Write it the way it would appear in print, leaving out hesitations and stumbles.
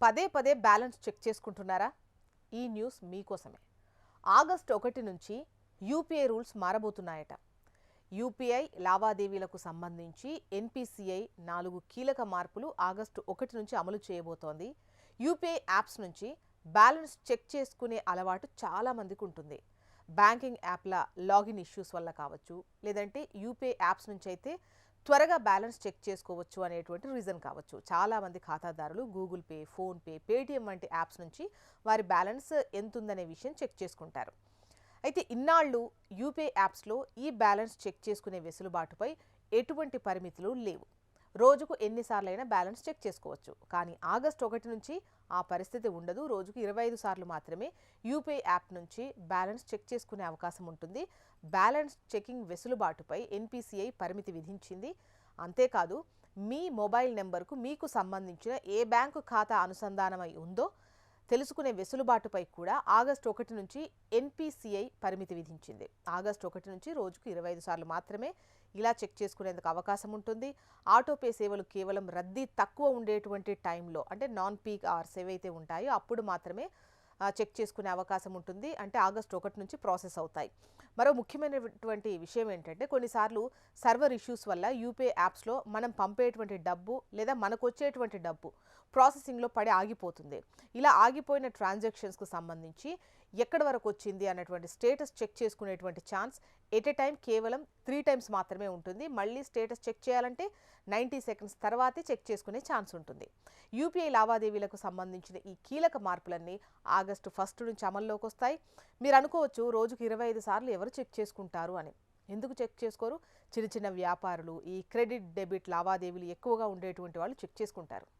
పదే పదే balance check చేసుకుంటున్నారా? ఈ న్యూస్ మీకోసమే. ఆగస్టు 1 నుంచి యూపీఐ రూల్స్ మారబోతున్నాయట. యూపీఐ లావాదేవీలకు సంబంధించి ఎన్పీసీఐ 4 కీలక మార్పులు ఆగస్టు 1 నుంచి అమలు చేయబోతోంది. యూపీఐ యాప్స్ నుంచి బ్యాలెన్స్ చెక్ చేసుకునే అలవాటు చాలా మందికి ఉంటుంది. బ్యాంకింగ్ యాప్ల లాగిన్ ఇష్యూస్ వల్ల కావచ్చు, లేదంటే యూపీఐ యాప్స్ నుంచి అయితే త్వరగా బ్యాలెన్స్ చెక్ చేసుకోవచ్చు అనేటువంటి రీజన్ కావచ్చు. చాలామంది ఖాతాదారులు గూగుల్ పే, ఫోన్పే, పేటీఎం వంటి యాప్స్ నుంచి వారి బ్యాలెన్స్ ఎంతుందనే విషయం చెక్ చేసుకుంటారు. అయితే ఇన్నాళ్ళు యూపీఐ యాప్స్లో ఈ బ్యాలెన్స్ చెక్ చేసుకునే వెసులుబాటుపై ఎటువంటి పరిమితులు లేవు. రోజుకు ఎన్నిసార్లైనా బ్యాలెన్స్ చెక్ చేసుకోవచ్చు. కానీ ఆగస్టు 1 నుంచి ఆ పరిస్థితి ఉండదు. రోజుకు 25 సార్లు మాత్రమే యూపీఐ యాప్ నుంచి బ్యాలెన్స్ చెక్ చేసుకునే అవకాశం ఉంటుంది. బ్యాలెన్స్ చెకింగ్ వెసులుబాటుపై ఎన్పీసీఐ పరిమితి విధించింది. అంతేకాదు, మీ మొబైల్ నెంబర్కు మీకు సంబంధించిన ఏ బ్యాంకు ఖాతా అనుసంధానమై ఉందో తెలుసుకునే వెసులుబాటుపై కూడా ఆగస్టు 1 నుంచి ఎన్పీసీఐ పరిమితి విధించింది. ఆగస్టు 1 నుంచి రోజుకు 25 సార్లు మాత్రమే ఇలా చెక్ చేసుకునేందుకు అవకాశం ఉంటుంది. ఆటోపే సేవలు కేవలం రద్దీ తక్కువ ఉండేటువంటి టైంలో, అంటే నాన్ పీక్ అవర్స్ ఏవైతే ఉంటాయో అప్పుడు మాత్రమే చెక్ చేసుకునే అవకాశం ఉంటుంది. అంటే ఆగస్టు 1 నుంచి ప్రాసెస్ అవుతాయి. మరో ముఖ్యమైనటువంటి విషయం ఏంటంటే, కొన్నిసార్లు సర్వర్ ఇష్యూస్ వల్ల యూపీఐ యాప్స్లో మనం పంపేటువంటి డబ్బు లేదా మనకు వచ్చేటువంటి డబ్బు ప్రాసెసింగ్లో పడి ఆగిపోతుంది. ఇలా ఆగిపోయిన ట్రాన్సాక్షన్స్కు సంబంధించి ఎక్కడి వరకు వచ్చింది అన్నటువంటి స్టేటస్ చెక్ చేసుకునేటువంటి ఛాన్స్ ఎట్ ఎ టైం కేవలం 3 టైమ్స్ మాత్రమే ఉంటుంది. మళ్ళీ స్టేటస్ చెక్ చేయాలంటే 90 సెకండ్స్ తర్వాతే చెక్ చేసుకునే ఛాన్స్ ఉంటుంది. యూపీఐ లావాదేవీలకు సంబంధించిన ఈ కీలక మార్పులన్నీ ఆగస్టు 1 నుంచి అమల్లోకి వస్తాయి. మీరు అనుకోవచ్చు, రోజుకు 25 సార్లు ఎవరు చెక్ చేసుకుంటారు అని. ఎందుకు చెక్ చేసుకోరు? చిన్న చిన్న వ్యాపారులు, ఈ క్రెడిట్ డెబిట్ లావాదేవీలు ఎక్కువగా ఉండేటువంటి వాళ్ళు చెక్ చేసుకుంటారు.